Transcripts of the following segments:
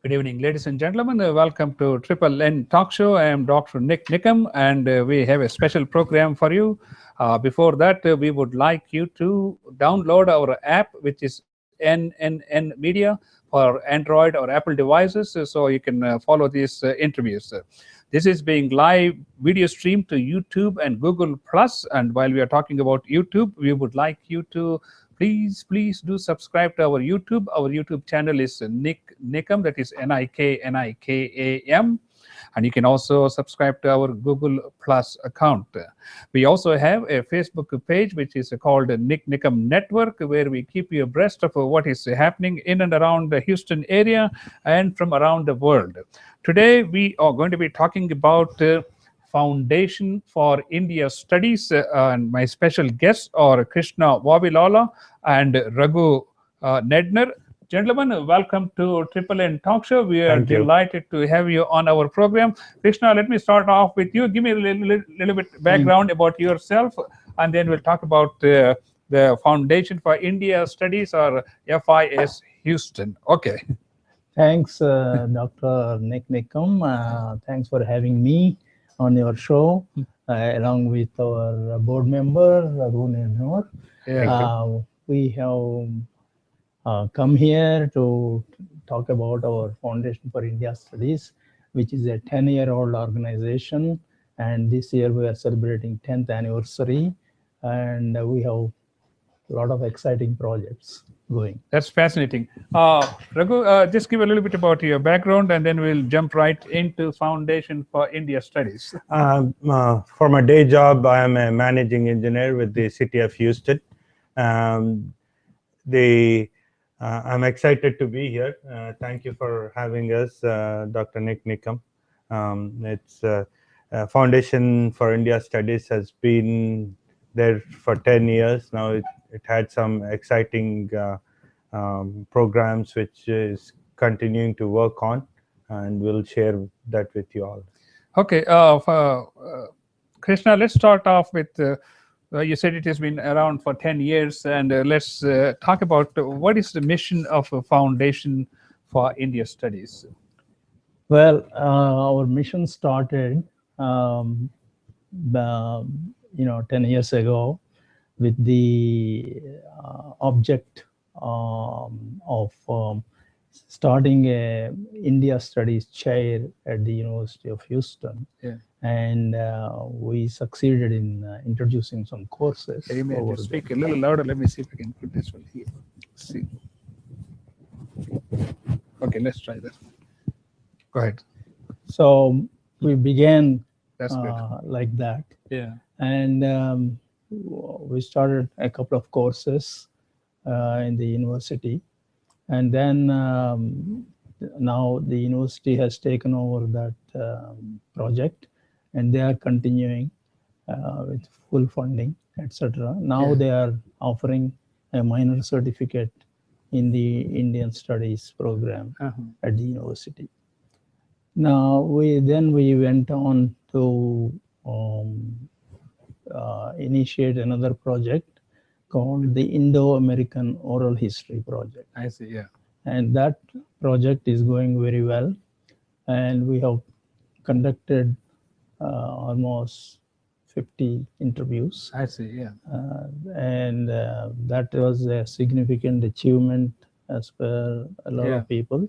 Good evening, ladies and gentlemen. Welcome to Triple N Talk Show. I am Dr. NIK NIKAM, and we have a special program for you. Before that, we would like you to download our app, which is NNN Media for Android or Apple devices, so you can follow these interviews. This is being live video streamed to YouTube and Google Plus. And while we are talking about YouTube, we would like you to please do subscribe to our YouTube. Our YouTube channel is NIK NIKAM, that is NIKNIKAM. And you can also subscribe to our Google Plus account. We also have a Facebook page, which is called NIK NIKAM Network, where we keep you abreast of what is happening in and around the Houston area and from around the world. Today, we are going to be talking about Foundation for India Studies, and my special guests are Krishna Vavilala and Raghu Nednur. Gentlemen, welcome to Triple N Talk Show. We are delighted to have you on our program. Krishna, let me start off with you. Give me a little bit background about yourself, and then we'll talk about the Foundation for India Studies, or FIS Houston. Okay. Thanks, Dr. NIK NIKAM. Thanks for having me on your show, along with our board member, Raghu Nednur. We have come here to talk about our Foundation for India Studies, which is a 10-year-old organization. And this year we are celebrating 10th anniversary. And we have a lot of exciting projects going. That's fascinating. Raghu, just give a little bit about your background, and then we'll jump right into Foundation for India Studies. For my day job, I am a managing engineer with the City of Houston. I'm excited to be here. Thank you for having us, Dr. NIK NIKAM. Foundation for India Studies has been there for 10 years now. It had some exciting programs which is continuing to work on, and we'll share that with you all. Okay, Krishna, let's start off with, you said it has been around for 10 years, and let's talk about what is the mission of a Foundation for India Studies? Well, our mission started 10 years ago with the object of starting a India Studies chair at the University of Houston. Yeah. And we succeeded in introducing some courses. You may have to speak a little louder. Let me see if I can put this one here. See. Okay, let's try that. Go ahead. So we began like that. Yeah. And we started a couple of courses in the university. And then now the university has taken over that project, and they are continuing with full funding, etc. Now they are offering a minor certificate in the Indian Studies program at the university. Now we went on to initiate another project called the Indo-American Oral History Project. I see, yeah. And that project is going very well. And we have conducted almost 50 interviews. I see, yeah. And that was a significant achievement as per a lot of people.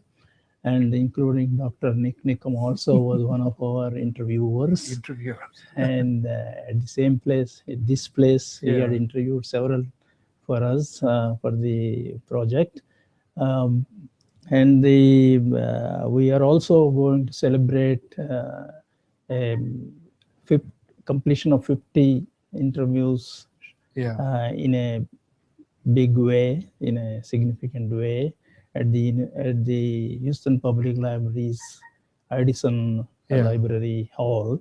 And including Dr. NIK NIKAM also was one of our interviewers. And at the same place, at this place, he had interviewed several for us for the project. And we are also going to celebrate completion of 50 interviews in a big way, in a significant way, at the Houston Public Library's Edison Library Hall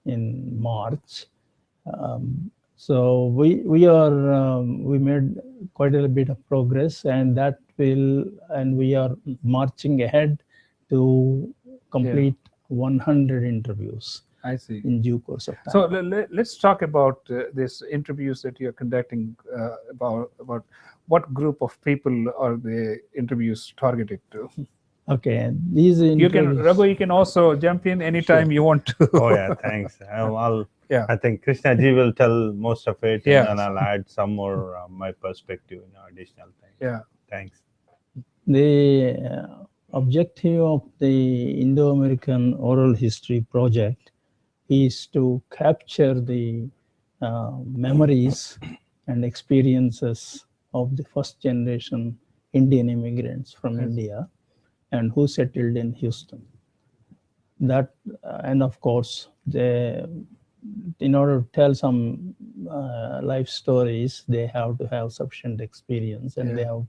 in March. So we made quite a bit of progress, and we are marching ahead to complete 100 interviews. I see. In due course of time. So let's talk about these interviews that you're conducting. About what group of people are the interviews targeted to? Okay, these You can, Raghu, you can also jump in anytime Sure. you want to. Oh yeah, thanks. Yeah. I think Krishna ji will tell most of it, Yeah. and then I'll add some more my perspective, additional things. Yeah. Thanks. The objective of the Indo-American Oral History Project is to capture the memories and experiences of the first generation Indian immigrants from Yes. India and who settled in Houston. That and of course, in order to tell some life stories, they have to have sufficient experience, and they have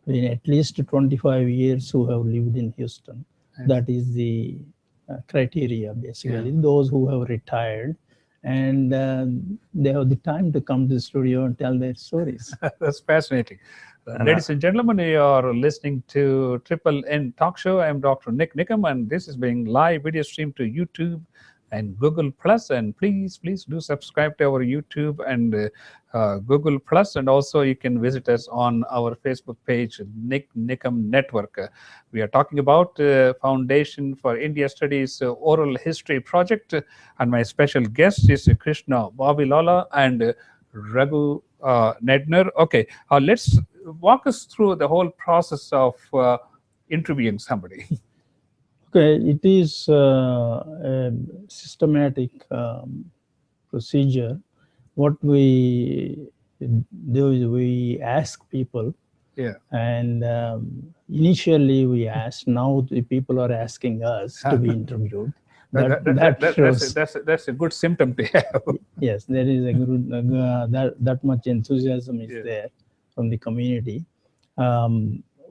been at least 25 years who have lived in Houston. Yes. That is the criteria, basically. Those who have retired and they have the time to come to the studio and tell their stories. That's fascinating. Ladies and gentlemen, you are listening to Triple N Talk Show. I'm Dr. NIK NIKAM, and this is being live video streamed to YouTube and Google Plus. And please do subscribe to our YouTube and Google Plus. And also you can visit us on our Facebook page, NIK NIKAM Network. We are talking about Foundation for India Studies Oral History Project. And my special guest is Krishna Vavilala and Raghu Nednur. Okay, let's walk us through the whole process of interviewing somebody. Okay, it is a systematic procedure. What we do is we ask people, and initially we asked. Now the people are asking us to be interviewed. That's a good symptom to have. Yes, there is a good that much enthusiasm is there from the community.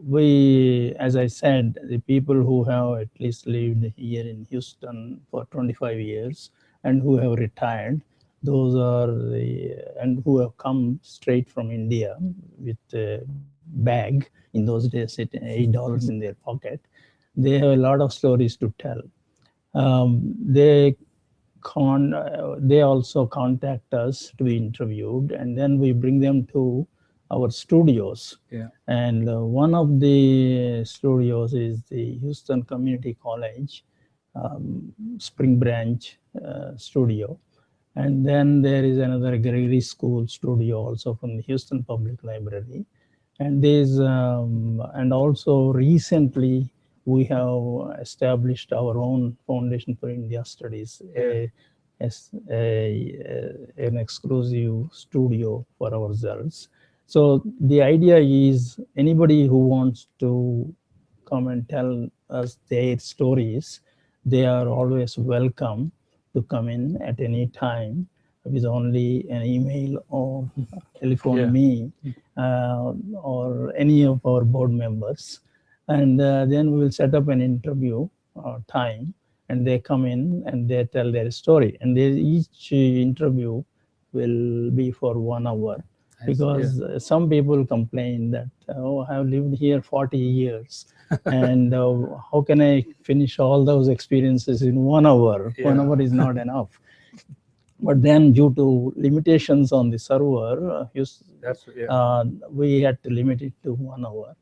We, as I said, the people who have at least lived here in Houston for 25 years and who have retired, those are and who have come straight from India with a bag. In those days, $8 in their pocket. They have a lot of stories to tell. They also contact us to be interviewed, and then we bring them to our studios. And one of the studios is the Houston Community College Spring Branch studio. And then there is another Gregory School studio also from the Houston Public Library. And and also recently we have established our own Foundation for India Studies, an exclusive studio for ourselves. So the idea is anybody who wants to come and tell us their stories, they are always welcome to come in at any time with only an email or telephone me or any of our board members. And then we will set up an interview time, and they come in and they tell their story. And each interview will be for 1 hour. Because some people complain that, oh, I have lived here 40 years and how can I finish all those experiences in 1 hour? 1 hour is not enough. But then due to limitations on the server, we had to limit it to 1 hour.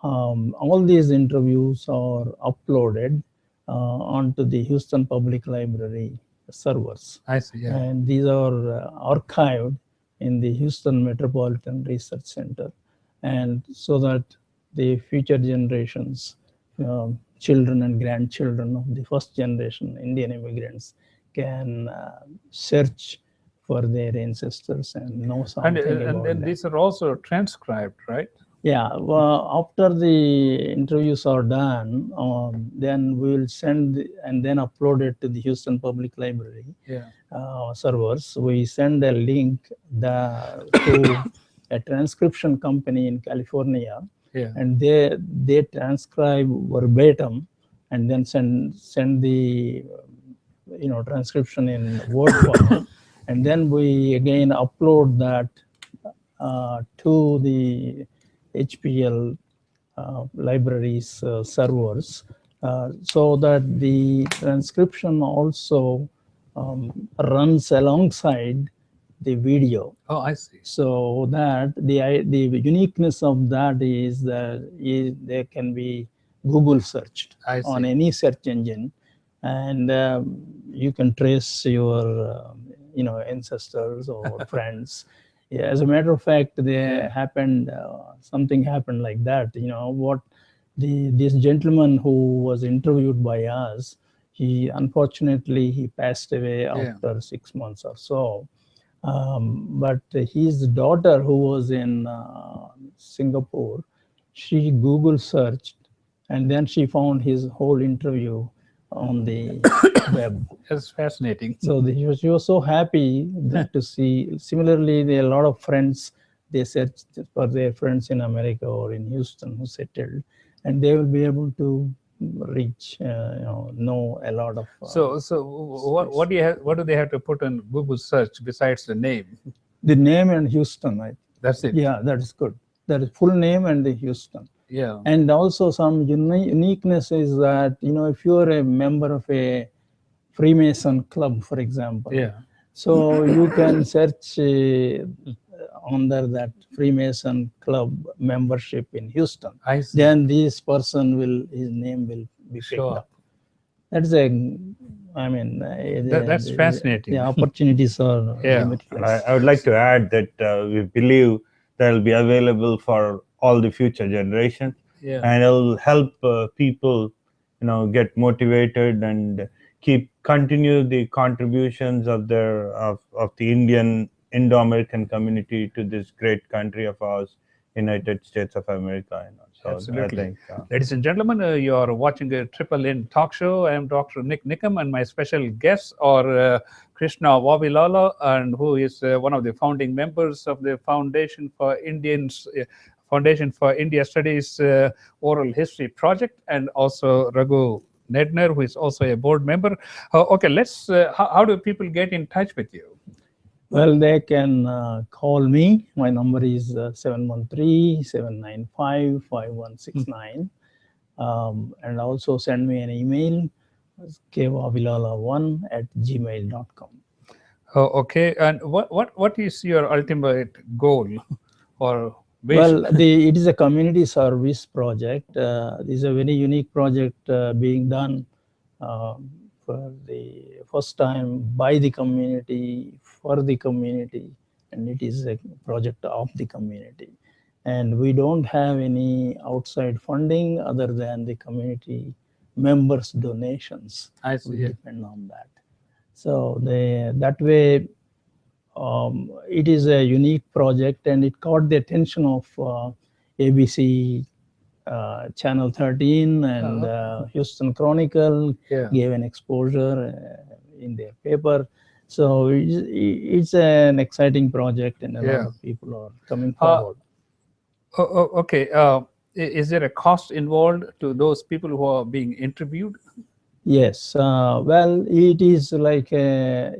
All these interviews are uploaded onto the Houston Public Library servers. I see, And these are archived in the Houston Metropolitan Research Center, and so that the future generations, children and grandchildren of the first generation Indian immigrants can search for their ancestors and know something about them. And these are also transcribed, right? Yeah, well, after the interviews are done, then we will send and then upload it to the Houston Public Library servers. We send a link to a transcription company in California, and they transcribe verbatim and then send the transcription in Word file, and then we again upload that to the HPL libraries servers, so that the transcription also runs alongside the video. Oh, I see. So that the uniqueness of that is that they can be Google searched I on see. any search engine, and you can trace your ancestors or friends. Yeah, as a matter of fact, there happened something happened like that. What this gentleman who was interviewed by us, he unfortunately he passed away after 6 months or so. But his daughter, who was in Singapore, she Google searched, and then she found his whole interview on the web. That's fascinating. So she was so happy that to see. Similarly, there are a lot of friends. They searched for their friends in America or in Houston who settled, and they will be able to reach, know a lot of. So what do they have to put in Google search besides the name? The name and Houston, That's it. Yeah, that is good. That is full name and the Houston. Yeah. And also some uniqueness is that, if you're a member of a Freemason club, for example, so you can search under that Freemason club membership in Houston. I see. Then this person his name will be picked up. That's that's fascinating. The opportunities are limitless. I would like to add that we believe that will be available for all the future generations, and it will help people, get motivated and continue the contributions of the Indo-American community to this great country of ours, United States of America. So absolutely. I think, ladies and gentlemen, you are watching a Triple N talk show. I am Dr. NIK NIKAM, and my special guests are Krishna Vavilala, and who is one of the founding members of the Foundation for India Studies Oral History Project, and also Raghu Nednur, who is also a board member. Okay, let's. How do people get in touch with you? Well, they can call me. My number is 713-795-5169. And also send me an email, kvavilala1@gmail.com. Oh, okay. And what is your ultimate goal or vision? Well, it is a community service project. This is a very unique project being done for the first time by the community, for the community, and it is a project of the community. And we don't have any outside funding other than the community members' donations. I see. We depend on that. So that way, it is a unique project, and it caught the attention of ABC Channel 13 and Houston Chronicle, gave an exposure in their paper. So it's an exciting project, and a lot of people are coming forward. Okay. Is there a cost involved to those people who are being interviewed? Yes. Well, it is like it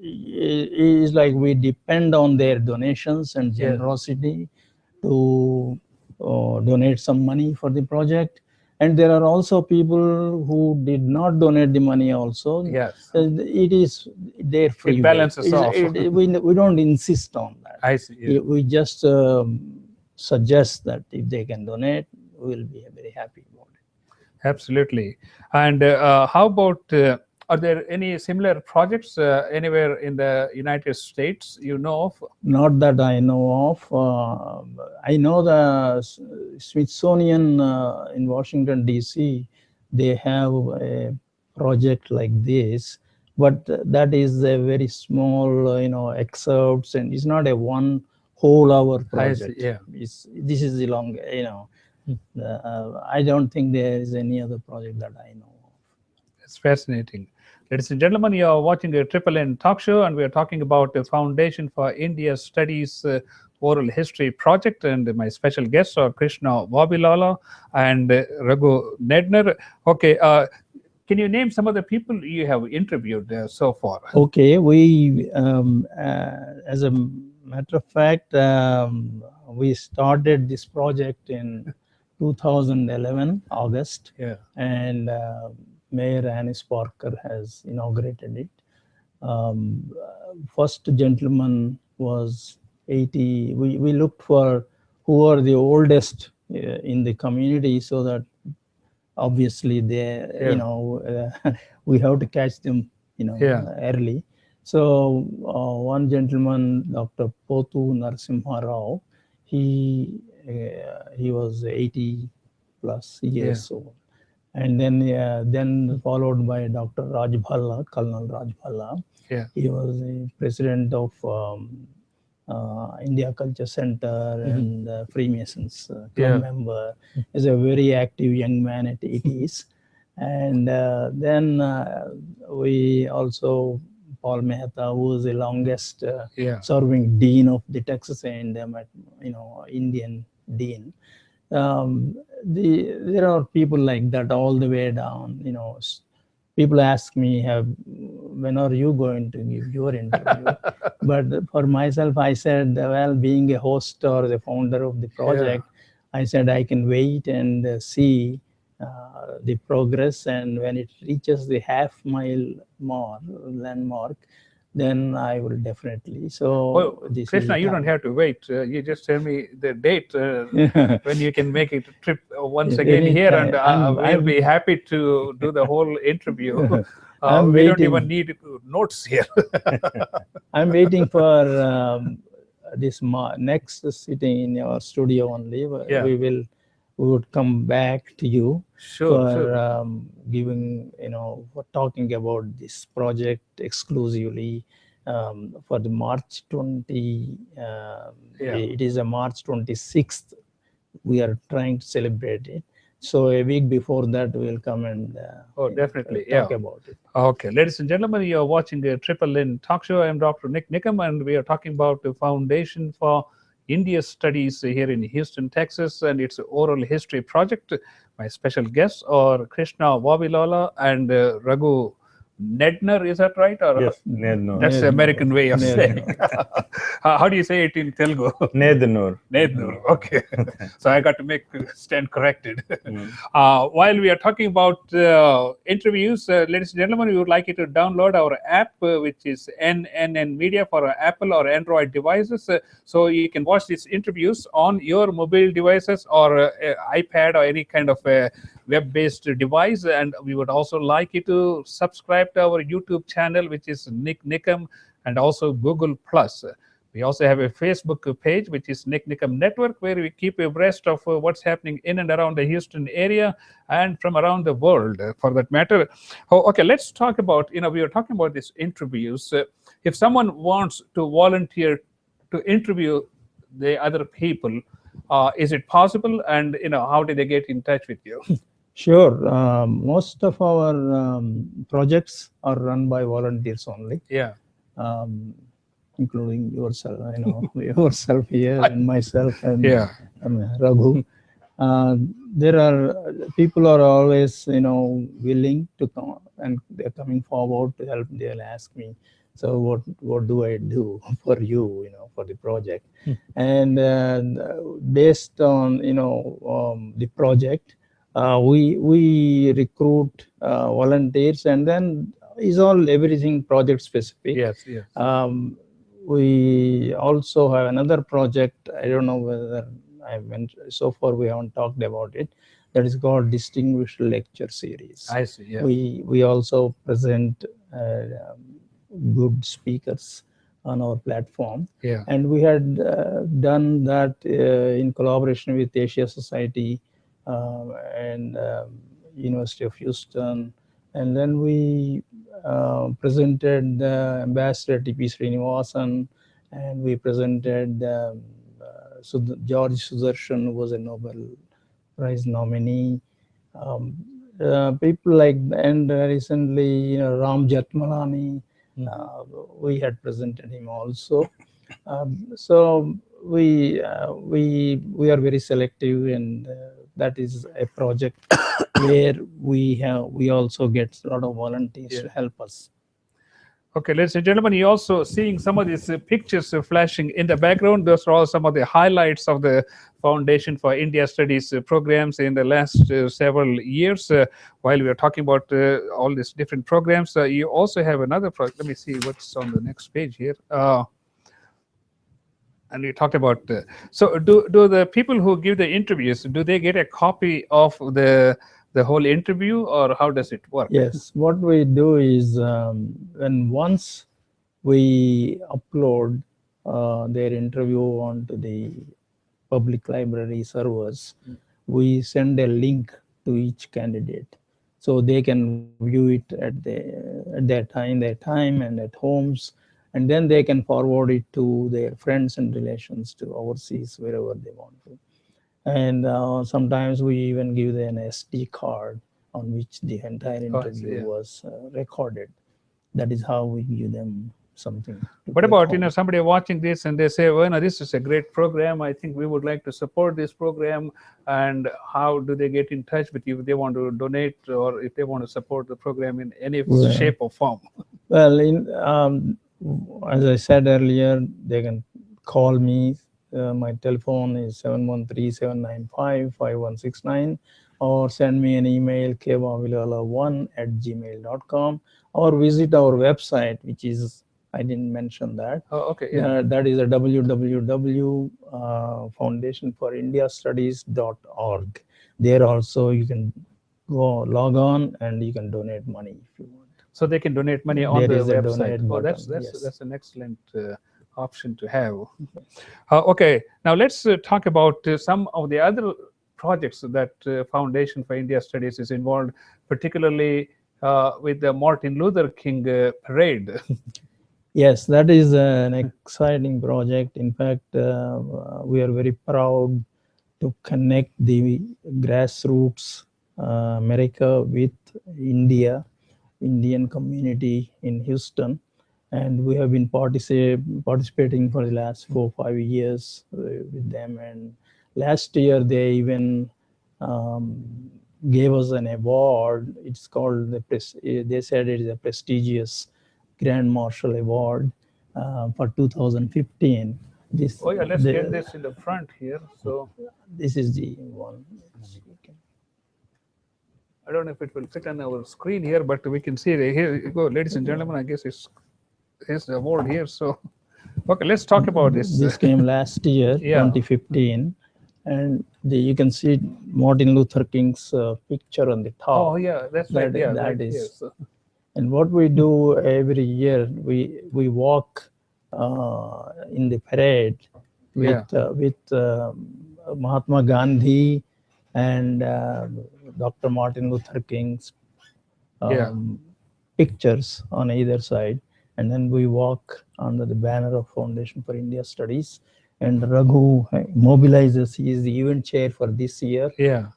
is like we depend on their donations and generosity to donate some money for the project. And there are also people who did not donate the money also. Yes. It is their free will. It balances off. We don't insist on that. I see. We just suggest that if they can donate, we'll be very happy about it. Absolutely. And how about, are there any similar projects anywhere in the United States you know of? Not that I know of. I know the Smithsonian in Washington, D.C., they have a project like this, but that is a very small, excerpts, and it's not a one whole hour project. This is the long, I don't think there is any other project that I know of. It's fascinating. Ladies and gentlemen, you are watching a Triple N talk show, and we are talking about the Foundation for India Studies Oral History Project, and my special guests are Krishna Vavilala and Raghu Nednur. Okay, can you name some of the people you have interviewed so far? Okay, we, as a matter of fact, we started this project in 2011, August, and Mayor Annis Parker has inaugurated it. First gentleman was 80. We looked for who are the oldest in the community, so that obviously they, we have to catch them, early. So one gentleman, Dr. Potu Narasimha Rao, he was 80 plus years old. And then followed by Dr. Raj Bhalla, Colonel Raj Bhalla. He was the president of India Culture Center and Freemasons club member. Is a very active young man at 80s. And then we also, Paul Mehta, who was the longest serving dean of the Texas A&M, Indian dean. There are people like that all the way down. People ask me, when are you going to give your interview? But for myself, I said, well, being a host or the founder of the project, I said I can wait and see the progress, and when it reaches the half-mile landmark, then I will definitely. So, Krishna, you don't have to wait. You just tell me the date when you can make it a trip once again here, and we'll be happy to do the whole interview. We don't even need notes here. I'm waiting for this next sitting in your studio only. We would come back to you for giving, for talking about this project exclusively for the March 20. It is a March 26th. We are trying to celebrate it. So a week before that, we'll come and definitely talk about it. Okay, ladies and gentlemen, you are watching the Triple N Talk Show. I am Dr. NIK NIKAM, and we are talking about the Foundation for India Studies here in Houston, Texas, and its oral history project. My special guests are Krishna Vavilala and Raghu Nednur, is that right? Or yes, Nednur. That's the American way of saying. How do you say it in Telugu? Nednur. Nednur. Okay. So I got to stand corrected. While we are talking about interviews, ladies and gentlemen, we would like you to download our app, which is NNN Media for Apple or Android devices. So you can watch these interviews on your mobile devices or iPad or any kind of web-based device. And we would also like you to subscribe to our YouTube channel, which is NIK NIKAM, and also Google+. We also have a Facebook page, which is NIK NIKAM Network, where we keep abreast of what's happening in and around the Houston area and from around the world, for that matter. Okay, let's talk about, we were talking about these interviews. If someone wants to volunteer to interview the other people, is it possible? And, how do they get in touch with you? Sure. Most of our projects are run by volunteers only. Including yourself, yourself here and myself and Raghu. There are people are always, willing to come, and they're coming forward to help. They'll ask me, so what do I do for you, for the project? And based on, the project, we recruit volunteers, and then is everything project specific. Yes. We also have another project. I don't know whether so far we haven't talked about it. That is called Distinguished Lecture Series. I see. Yeah. We also present good speakers on our platform. And we had done that in collaboration with Asia Society and University of Houston. And then we presented Ambassador T.P. Srinivasan, and we presented George Sudarshan, who was a Nobel Prize nominee. People like, and recently, Ram Jethmalani, we had presented him also. So we are very selective, and that is a project where we also get a lot of volunteers to help us. Okay, ladies and gentlemen, you're also seeing some of these pictures flashing in the background. Those are all some of the highlights of the Foundation for India Studies programs in the last several years. While we are talking about all these different programs, you also have another project. Let me see what's on the next page here. And you talked about so do the people who give the interviews, do they get a copy of the whole interview, or how does it work? Yes, what we do is when once we upload their interview onto the public library servers, we send a link to each candidate, so they can view it at their time and at homes, and then they can forward it to their friends and relations to overseas wherever they want to. And sometimes we even give them an SD card on which the entire interview was recorded. That is how we give them something. What about somebody watching this and they say, well, no, this is a great program, I think we would like to support this program, and how do they get in touch with you if they want to donate or if they want to support the program in any shape or form? Well, as I said earlier, they can call me. My telephone is 713-795-5169, or send me an email, kvavilala1@gmail.com, or visit our website, which is, I didn't mention that. Oh, okay. That is a www.foundationforindiastudies.org. There also you can go log on and you can donate money if you want. So they can donate money on There the is a website. donate Oh, button, that's an excellent option to have. Okay, now let's talk about some of the other projects that Foundation for India Studies is involved, particularly with the Martin Luther King parade. Yes, that is an exciting project. In fact, we are very proud to connect the grassroots America with Indian community in Houston. And we have been participating for the last 4-5 years with them. And last year they even gave us an award. It's called they said it is a prestigious Grand Marshal Award for 2015. Let's get this in the front here. So this is the one. I don't know if it will fit on our screen here, but we can see it. Here you go, ladies and gentlemen. I guess here's the award here. So, okay, let's talk about this. This came last year, 2015, and you can see Martin Luther King's picture on the top. Oh yeah, that's right. Yeah, that is. And what we do every year, we walk in the parade with Mahatma Gandhi and Dr. Martin Luther King's pictures on either side, and then we walk under the banner of Foundation for India Studies. And Raghu mobilizes. He is the event chair for this year,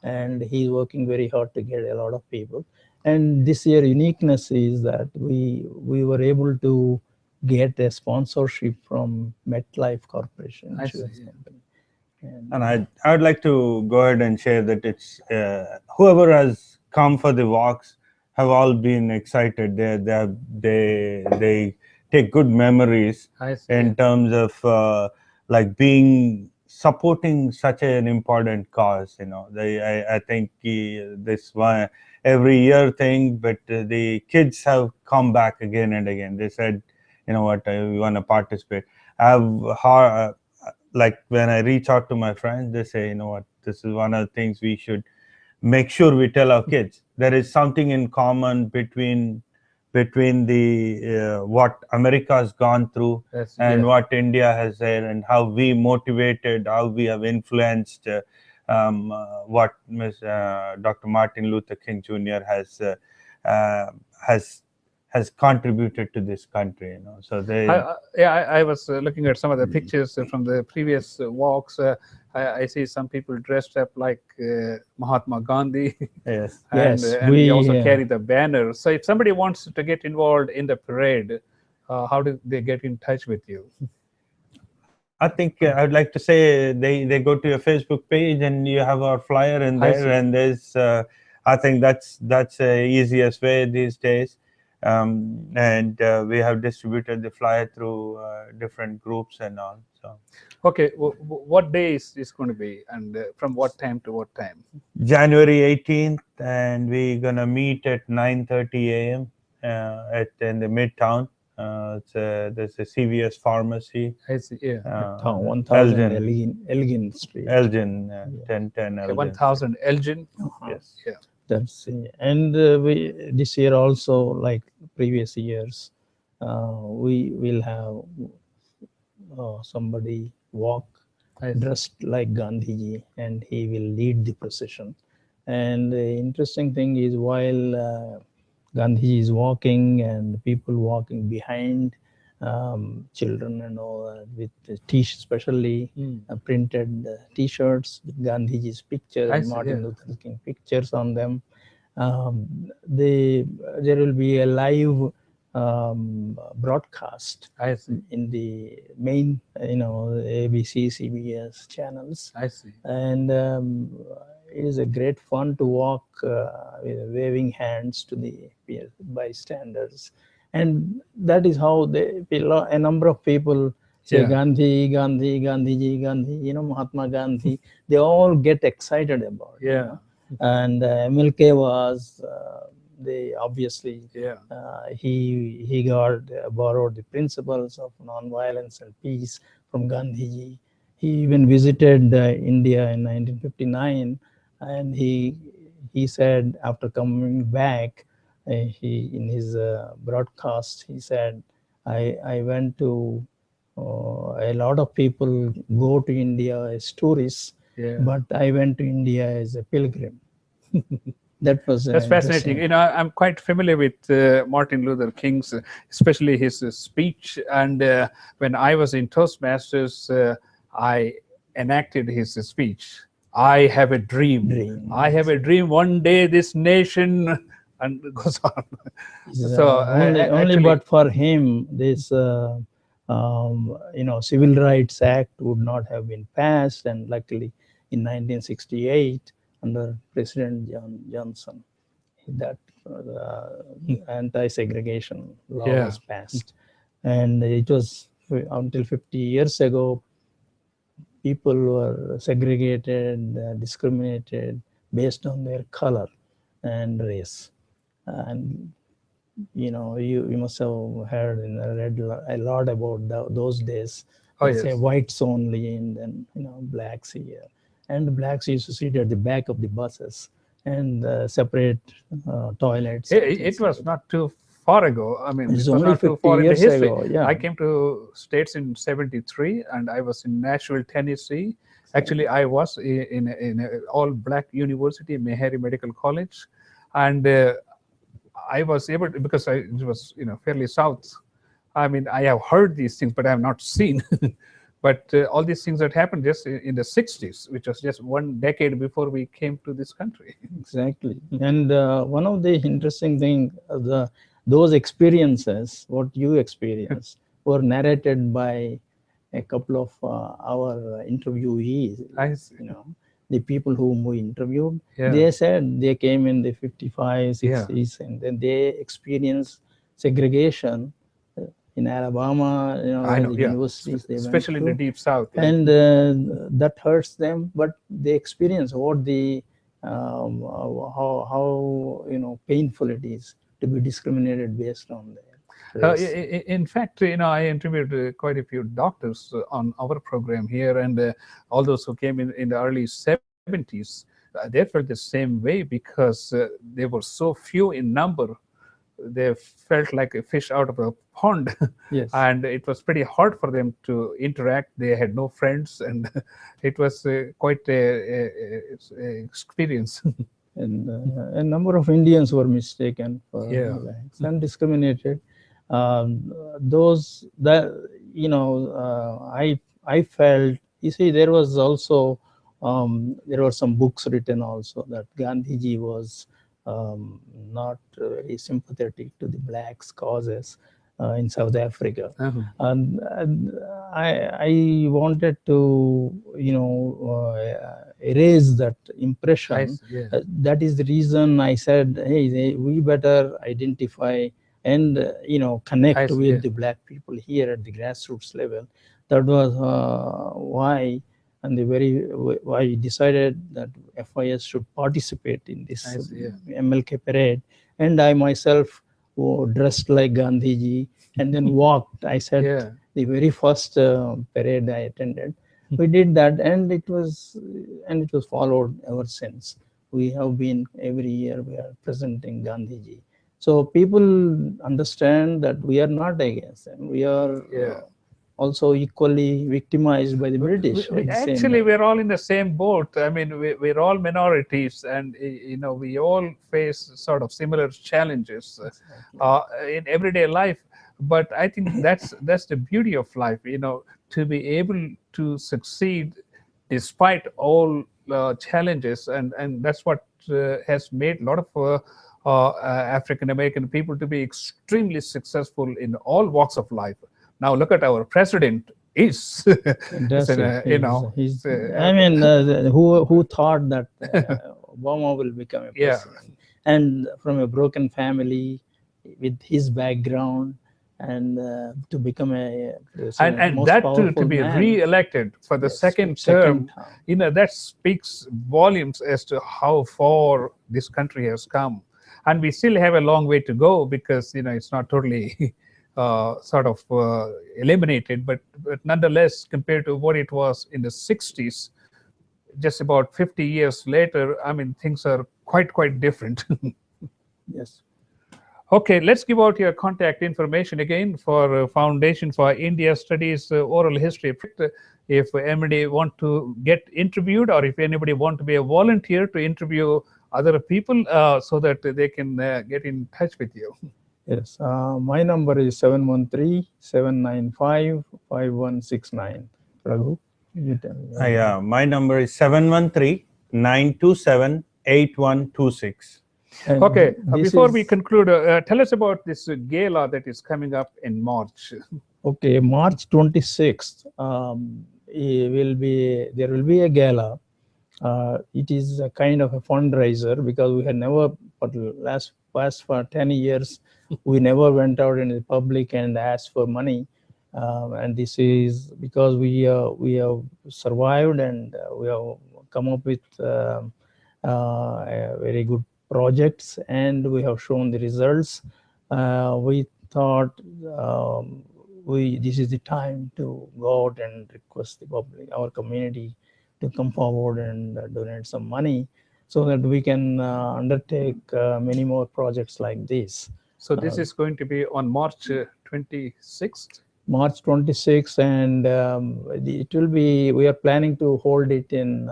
and he's working very hard to get a lot of people. And this year uniqueness is that we were able to get a sponsorship from MetLife Corporation insurance company. And I would like to go ahead and share that it's whoever has come for the walks have all been excited. They take good memories in terms of like supporting such an important cause. I think this one every year thing, but the kids have come back again and again. They said, you know what, we want to participate. Like when I reach out to my friends, they say, you know what, this is one of the things we should make sure we tell our kids. There is something in common between the what America has gone through and what India has there, and how we motivated, how we have influenced what Dr. Martin Luther King Jr. has contributed to this country. So I was looking at some of the pictures from the previous walks. I see some people dressed up like Mahatma Gandhi. Yes. and we also carry the banner. So if somebody wants to get involved in the parade, how do they get in touch with you? I think I'd like to say they go to your Facebook page and you have our flyer in there, and there's I think that's the easiest way these days. And we have distributed the flyer through different groups and all. So okay, what day is this going to be, and from what time to what time? January 18th, and we're gonna meet at 9:30 a.m. In the Midtown There's a CVS pharmacy. I see. Yeah. 1000 Elgin. Elgin Street. Elgin, Yeah. 1010 Okay, Elgin. 1000 Elgin. Yes. Yeah. That's and we this year also, like previous years, we will have somebody walk I see. dressed like Gandhiji, and he will lead the procession. And the interesting thing is, while Gandhiji is walking and people walking behind, children and all, with the especially printed T-shirts with Gandhiji's picture I and see, Martin yeah. Luther King pictures on them. There will be a live broadcast I see. in the main, ABC, CBS channels, I see. and it is a great fun to walk with waving hands to the bystanders, and that is how a number of people say Yeah. Gandhi, Gandhi, Gandhiji, Gandhi, Mahatma Gandhi. They all get excited about it. Yeah. And MLK was they obviously Yeah. he got borrowed the principles of non-violence and peace from Gandhiji. He even visited India in 1959, and he said after coming back, he in his broadcast he said, I went to a lot of people go to India as tourists, Yeah. but I went to India as a pilgrim. That was That's fascinating. interesting. I'm quite familiar with Martin Luther King's, especially his speech. And when I was in Toastmasters, I enacted his speech. I have a dream. I have a dream. One day this nation, and it goes on. So only actually, but for him, this Civil Rights Act would not have been passed, and luckily in 1968 under President Johnson, that anti-segregation law Yeah. was passed, and it was until 50 years ago people were segregated, discriminated based on their color and race. And you must have heard and read a lot about those days. Oh, They say yes. whites only, and then blacks here, and blacks used to sit at the back of the buses, and separate toilets. It was not too far ago. I mean, It's it was only not too 50 far in the years history. ago, yeah. I came to States in '73, and I was in Nashville, Tennessee. Actually, I was in an all-black university, Meharry Medical College, and I was able to, because it was fairly south. I mean, I have heard these things, but I have not seen. But all these things that happened just in the '60s, which was just one decade before we came to this country. Exactly. And one of the interesting thing, those experiences, what you experienced, were narrated by a couple of our interviewees. I see. The people whom we interviewed, Yeah. they said they came in the 55, Yeah. 60s, and then they experienced segregation in Alabama, I know, the yeah. Especially they in went the to. deep south. Yeah. And that hurts them, but they experience what the how painful it is to be discriminated based on their race. In fact, I interviewed quite a few doctors on our program here, and all those who came in the early '70s, they felt the same way because they were so few in number. They felt like a fish out of a pond. Yes. And it was pretty hard for them to interact. They had no friends, and it was quite a experience. And a number of Indians were mistaken for Yeah. blacks and discriminated. Those that I felt. You see, there was also there were some books written also that Gandhiji was not very sympathetic to the blacks' causes in South Africa. Uh-huh. And I wanted to erase that impression. Yeah. That is the reason I said, hey, we better identify and connect with yeah. the black people here at the grassroots level. That was why, and why I decided that FIS should participate in this Yeah. MLK parade. And I myself dressed like Gandhiji, and then walked. I said the very first parade I attended. We did that, and it was followed ever since. We have been every year we are presenting Gandhiji. So people understand that we are not against them. We are also equally victimized by the British. Actually, we're all in the same boat. I mean, we're all minorities, and we all face sort of similar challenges in everyday life. But I think that's the beauty of life, to be able to succeed despite all challenges, and that's what has made a lot of African American people to be extremely successful in all walks of life. Now look at our president. Is I mean, who thought that Obama will become a president? And from a broken family, with his background, and to become a president, and that to be re-elected for the second term, that speaks volumes as to how far this country has come. And we still have a long way to go, because it's not totally sort of eliminated, but nonetheless, compared to what it was in the 60s, just about 50 years later, I mean, things are quite different. Yes. Okay, let's give out your contact information again for Foundation for India Studies Oral History. If anybody want to get interviewed, or if anybody want to be a volunteer to interview other people, so that they can get in touch with you. Yes, my number is 713-795-5169. Raghu, you tell me. Yeah, my number is 713-927-8126. Okay, before we conclude, tell us about this gala that is coming up in March. Okay, March 26th, there will be a gala. It is a kind of a fundraiser, because we had never, for the past for 10 years, we never went out in the public and asked for money. And this is because we have survived, and we have come up with very good projects, and we have shown the results. We thought this is the time to go out and request the public, our community, to come forward and donate some money, so that we can undertake many more projects like this. So this is going to be on March 26th? March 26th, and it will be, we are planning to hold it in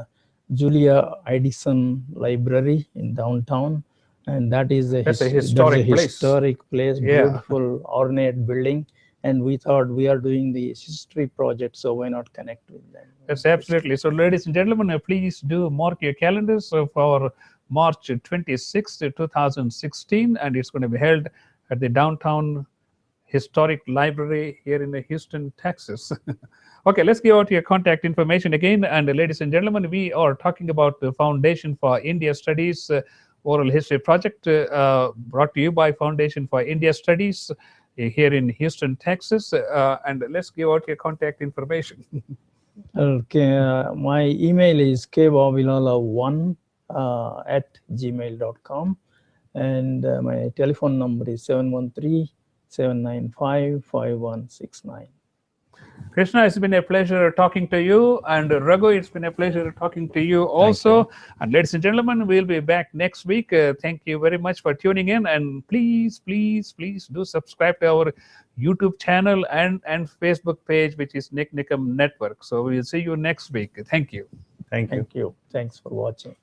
Julia Edison Library in downtown, and that is a historic place, beautiful ornate building, and we thought we are doing the history project, so why not connect with them? That's absolutely. So ladies and gentlemen, please do mark your calendars for March 26th, 2016, and it's going to be held at the Downtown Historic Library here in Houston, Texas. Okay, let's give out your contact information again. And ladies and gentlemen, we are talking about the Foundation for India Studies Oral History Project, brought to you by Foundation for India Studies here in Houston, Texas. And let's give out your contact information. Okay, my email is kvavilala1@gmail.com, and my telephone number is 713-795-5169. Krishna, it's been a pleasure talking to you, and Raghu, it's been a pleasure talking to you also. And ladies and gentlemen, we'll be back next week. Thank you very much for tuning in, and please do subscribe to our YouTube channel and Facebook page, which is NIK NIKAM Network. So we'll see you next week. Thank you. Thank you. Thanks for watching.